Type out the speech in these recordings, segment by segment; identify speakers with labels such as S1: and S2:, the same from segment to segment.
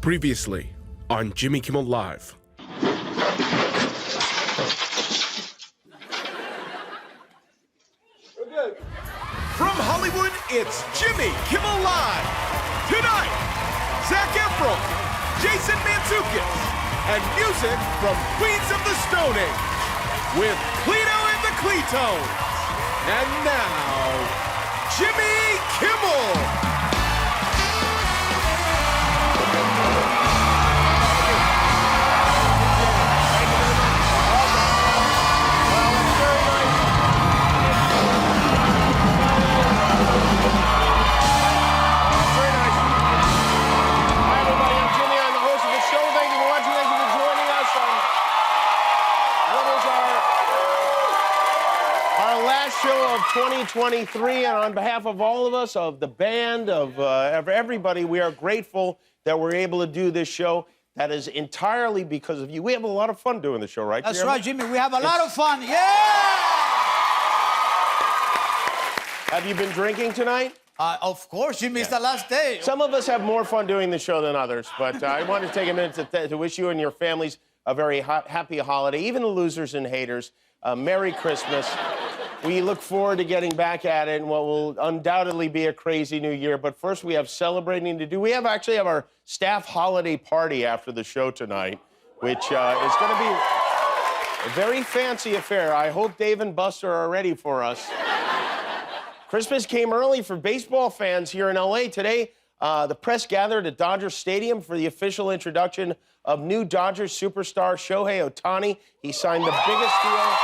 S1: Previously on Jimmy Kimmel Live. From Hollywood, it's Jimmy Kimmel Live. Tonight, Zac Efron, Jason Mantzoukas, and music from Queens of the Stone Age with Cleto and the Cletones. And now, Jimmy Kimmel.
S2: Show of 2023, and on behalf of all of us, of the band, of everybody, we are grateful that we're able to do this show. That is entirely because of you. We have a lot of fun doing the show, right?
S3: That's
S2: Jeremy?
S3: right, Jimmy. We have a lot of fun. Yeah!
S2: Have you been drinking tonight?
S3: Of course, Jimmy. It's the last day.
S2: Some of us have more fun doing the show than others, but I want to take a minute to wish you and your families a very happy holiday, even the losers and haters. Merry Christmas. We look forward to getting back at it in what will undoubtedly be a crazy new year. But first, we have celebrating to do. We actually have our staff holiday party after the show tonight, which is going to be a very fancy affair. I hope Dave and Buster are ready for us. Christmas came early for baseball fans here in L.A. Today, the press gathered at Dodger Stadium for the official introduction of new Dodgers superstar Shohei Ohtani. He signed the biggest deal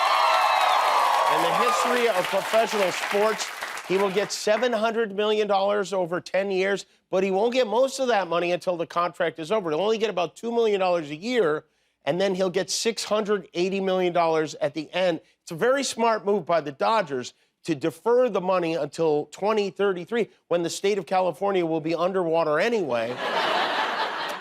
S2: in the history of professional sports. He will get $700 million over 10 years, but he won't get most of that money until the contract is over. He'll only get about $2 million a year, and then he'll get $680 million at the end. It's a very smart move by the Dodgers to defer the money until 2033, when the state of California will be underwater anyway.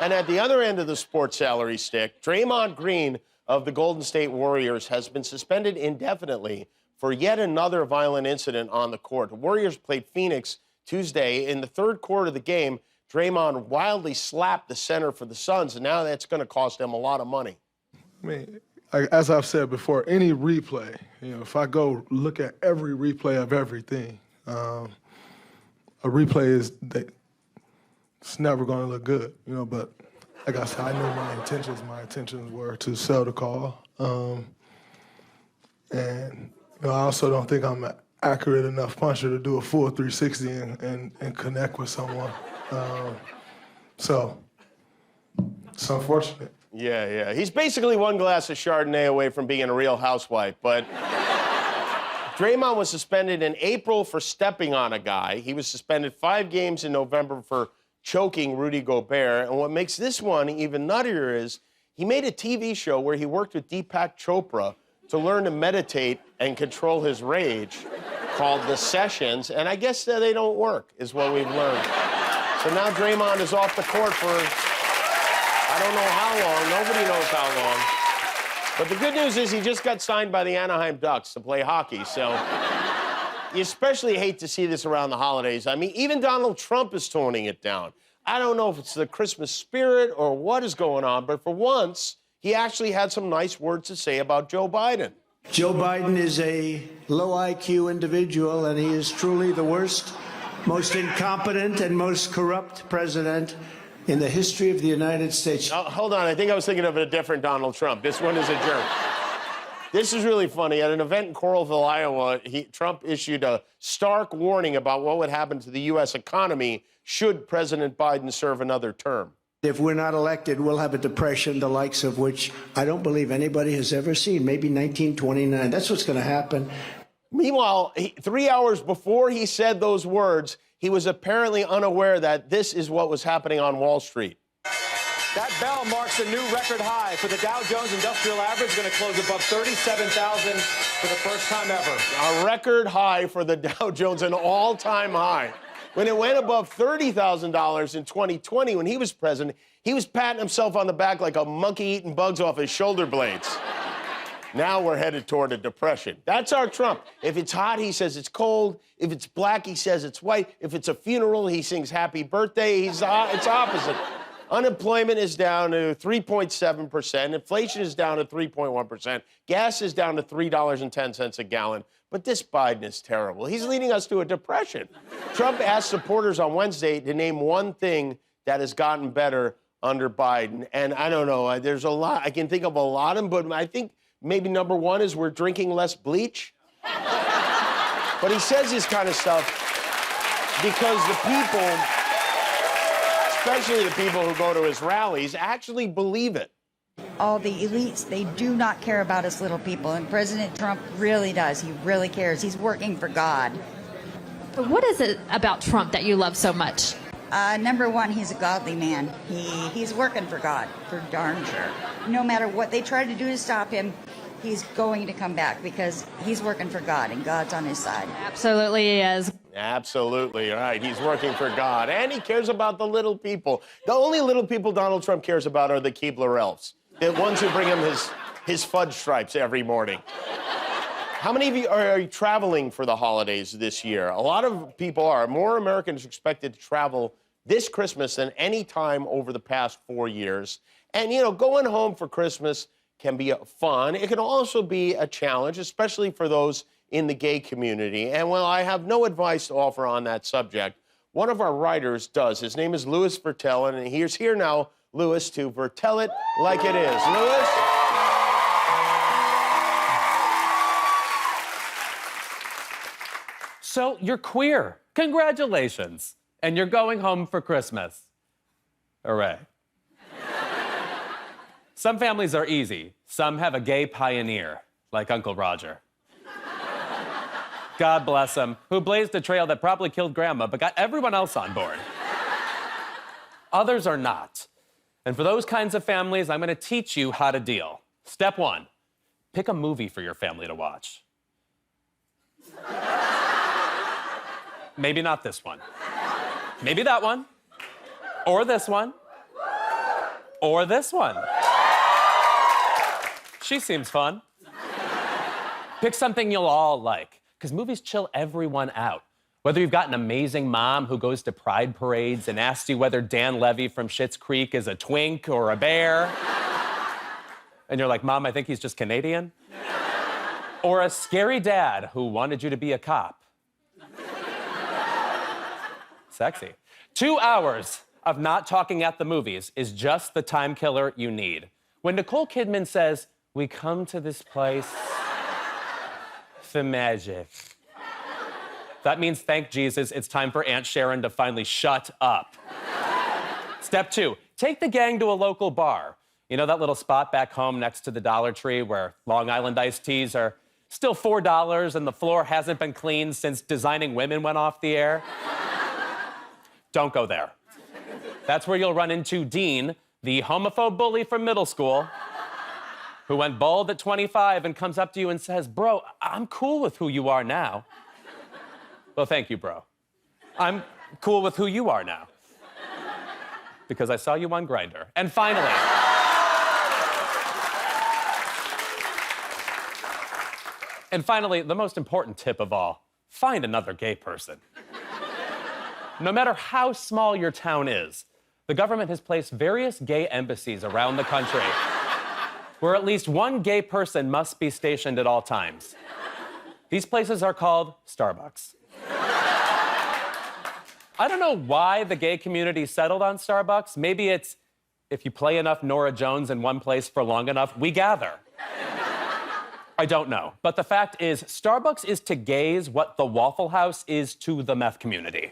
S2: And at the other end of the sports salary stick, Draymond Green of the Golden State Warriors has been suspended indefinitely for yet another violent incident on the court. The Warriors played Phoenix Tuesday. In the third quarter of the game, Draymond wildly slapped the center for the Suns, and now that's going to cost them a lot of money.
S4: I mean, as I've said before, any replay, if I go look at every replay of everything, a replay it's never going to look good, but like I said, I know my intentions were to sell the call. And I also don't think I'm an accurate enough puncher to do a full 360 and connect with someone. So it's unfortunate.
S2: Yeah. He's basically one glass of Chardonnay away from being a real housewife, but Draymond was suspended in April for stepping on a guy. He was suspended 5 games in November for choking Rudy Gobert. And what makes this one even nuttier is he made a TV show where he worked with Deepak Chopra to learn to meditate and control his rage, called The Sessions. And I guess they don't work, is what we've learned. So now Draymond is off the court for I don't know how long. Nobody knows how long. But the good news is he just got signed by the Anaheim Ducks to play hockey. So you especially hate to see this around the holidays. I mean, even Donald Trump is toning it down. I don't know if it's the Christmas spirit or what is going on, but for once, he actually had some nice words to say about Joe Biden.
S5: Joe Biden is a low IQ individual, and he is truly the worst, most incompetent, and most corrupt president in the history of the United States.
S2: Oh, hold on, I think I was thinking of a different Donald Trump. This one is a jerk. This is really funny. At an event in Coralville, Iowa, Trump issued a stark warning about what would happen to the U.S. economy should President Biden serve another term.
S5: If we're not elected, we'll have a depression the likes of which I don't believe anybody has ever seen, maybe 1929. That's what's going to happen.
S2: Meanwhile, 3 hours before he said those words, he was apparently unaware that this is what was happening on Wall Street.
S6: That bell marks a new record high for the Dow Jones Industrial Average, going to close above 37,000 for the first time ever.
S2: A record high for the Dow Jones, an all-time high. When it went above $30,000 in 2020, when he was president, he was patting himself on the back like a monkey eating bugs off his shoulder blades. Now we're headed toward a depression. That's our Trump. If it's hot, he says it's cold. If it's black, he says it's white. If it's a funeral, he sings happy birthday. It's opposite. Unemployment is down to 3.7%. Inflation is down to 3.1%. Gas is down to $3.10 a gallon. But this Biden is terrible. He's leading us to a depression. Trump asked supporters on Wednesday to name one thing that has gotten better under Biden. And I don't know, there's a lot. I can think of a lot of them, but I think maybe number one is we're drinking less bleach. But he says this kind of stuff because the people, especially the people who go to his rallies, actually believe it.
S7: All the elites, they do not care about us little people. And President Trump really does. He really cares. He's working for God.
S8: What is it about Trump that you love so much?
S7: Number one, he's a godly man. He's working for God, for darn sure. No matter what they try to do to stop him, he's going to come back because he's working for God and God's on his side.
S8: Absolutely he is.
S2: Absolutely right. He's working for God, and he cares about the little people. The only little people Donald Trump cares about are the Keebler elves, the ones who bring him his fudge stripes every morning. How many of you are traveling for the holidays this year? A lot of people are. More Americans are expected to travel this Christmas than any time over the past 4 years. And, you know, going home for Christmas can be fun. It can also be a challenge, especially for those in the gay community. And while I have no advice to offer on that subject, one of our writers does. His name is Louis Virtel, and he's here now, Louis, to Virtel it like it is. Louis?
S9: So you're queer. Congratulations. And you're going home for Christmas. Hooray. Some families are easy. Some have a gay pioneer, like Uncle Roger. God bless him, who blazed a trail that probably killed Grandma, but got everyone else on board. Others are not. And for those kinds of families, I'm going to teach you how to deal. Step one, pick a movie for your family to watch. Maybe not this one. Maybe that one. Or this one. Or this one. She seems fun. Pick something you'll all like, because movies chill everyone out. Whether you've got an amazing mom who goes to pride parades and asks you whether Dan Levy from Schitt's Creek is a twink or a bear. And you're like, Mom, I think he's just Canadian. Or a scary dad who wanted you to be a cop. Sexy. 2 hours of not talking at the movies is just the time killer you need. When Nicole Kidman says, "We come to this place for magic," that means, thank Jesus, it's time for Aunt Sharon to finally shut up. Step two, take the gang to a local bar. You know that little spot back home next to the Dollar Tree where Long Island iced teas are still $4 and the floor hasn't been cleaned since Designing Women went off the air? Don't go there. That's where you'll run into Dean, the homophobe bully from middle school, who went bald at 25 and comes up to you and says, "Bro, I'm cool with who you are now." Well, thank you, bro. I'm cool with who you are now. Because I saw you on Grindr. And finally, the most important tip of all, find another gay person. No matter how small your town is, the government has placed various gay embassies around the country where at least one gay person must be stationed at all times. These places are called Starbucks. I don't know why the gay community settled on Starbucks. Maybe it's if you play enough Norah Jones in one place for long enough, we gather. I don't know. But the fact is, Starbucks is to gays what the Waffle House is to the meth community.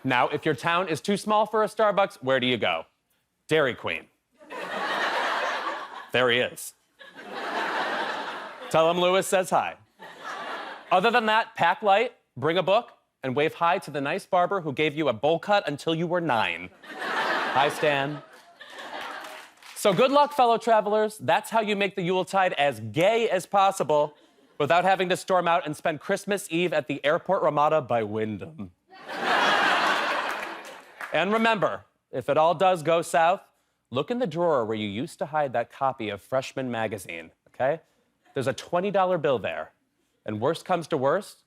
S9: Now, if your town is too small for a Starbucks, where do you go? Dairy Queen. There he is. Tell him Louis says hi. Other than that, pack light, bring a book, and wave hi to the nice barber who gave you a bowl cut until you were 9. Hi, Stan. So good luck, fellow travelers. That's how you make the Yuletide as gay as possible without having to storm out and spend Christmas Eve at the Airport Ramada by Wyndham. And remember, if it all does go south, look in the drawer where you used to hide that copy of Freshman Magazine, okay? There's a $20 bill there. And worst comes to worst,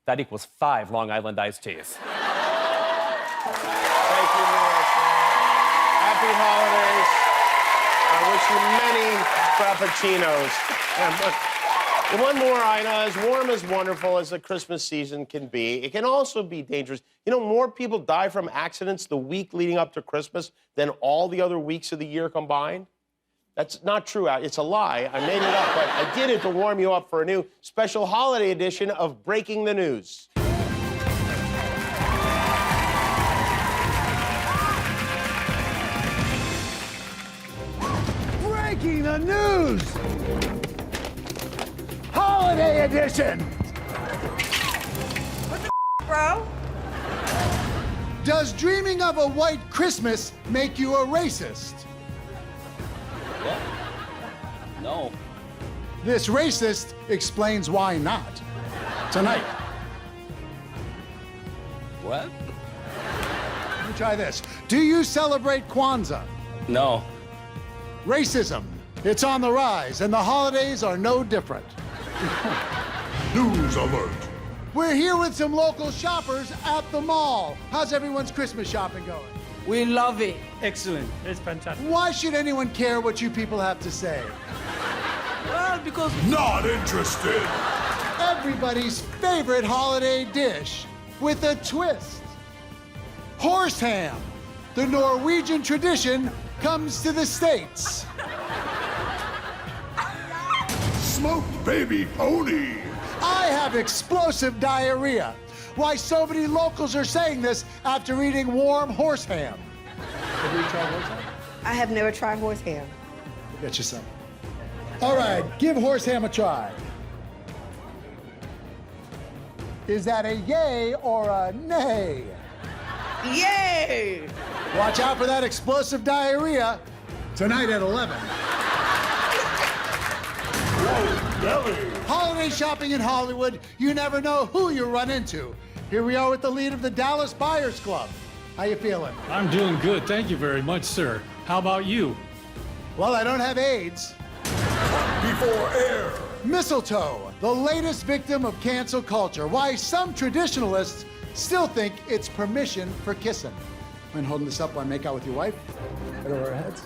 S9: that equals 5 Long Island iced teas.
S2: holidays. I wish you many frappuccinos. And one more, Ina, as warm as wonderful as the Christmas season can be, it can also be dangerous. You know, more people die from accidents the week leading up to Christmas than all the other weeks of the year combined. That's not true. It's a lie. I made it up, but I did it to warm you up for a new special holiday edition of Breaking the News.
S10: Breaking the News! Holiday edition!
S7: What the bro?
S10: Does dreaming of a white Christmas make you a racist?
S11: What? No.
S10: This racist explains why not. Tonight.
S11: What?
S10: Let me try this. Do you celebrate Kwanzaa?
S11: No.
S10: Racism. It's on the rise, and the holidays are no different.
S1: News alert.
S10: We're here with some local shoppers at the mall. How's everyone's Christmas shopping going?
S3: We love it.
S12: Excellent. It's fantastic.
S10: Why should anyone care what you people have to say?
S3: Well, because
S1: Not interested.
S10: Everybody's favorite holiday dish with a twist. Horse ham. The Norwegian tradition comes to the States.
S1: Smoked baby pony.
S10: I have explosive diarrhea. Why so many locals are saying this after eating warm horse ham. Have you tried horse ham?
S13: I have never tried horse ham.
S10: Get you some. All right, give horse ham a try. Is that a yay or a nay?
S13: Yay!
S10: Watch out for that explosive diarrhea tonight at 11. Holiday shopping in Hollywood, you never know who you run into. Here we are with the lead of the Dallas Buyers Club. How you feeling?
S12: I'm doing good. Thank you very much, sir. How about you?
S10: Well, I don't have AIDS.
S1: Before air.
S10: Mistletoe, the latest victim of cancel culture. Why some traditionalists still think it's permission for kissing. Mind holding this up while I make out with your wife? Right over our heads.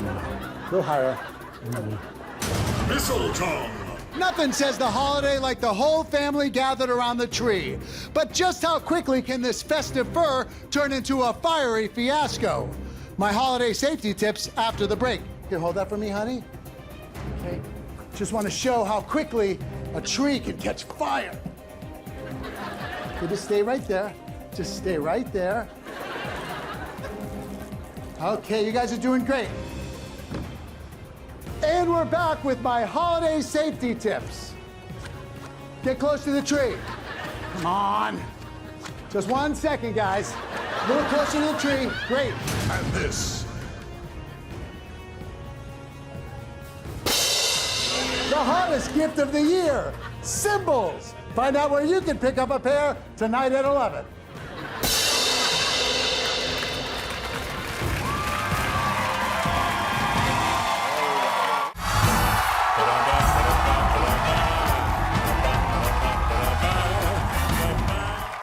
S10: A little higher.
S1: Mistletoe.
S10: Nothing says the holiday like the whole family gathered around the tree. But just how quickly can this festive fur turn into a fiery fiasco? My holiday safety tips after the break. Here, hold that for me, honey. Okay. Just want to show how quickly a tree can catch fire. Okay, just stay right there. Just stay right there. Okay, you guys are doing great. And we're back with my holiday safety tips. Get close to the tree. Come on. Just 1 second, guys. A little closer to the tree. Great.
S1: And this.
S10: The hottest gift of the year, cymbals. Find out where you can pick up a pair tonight at 11.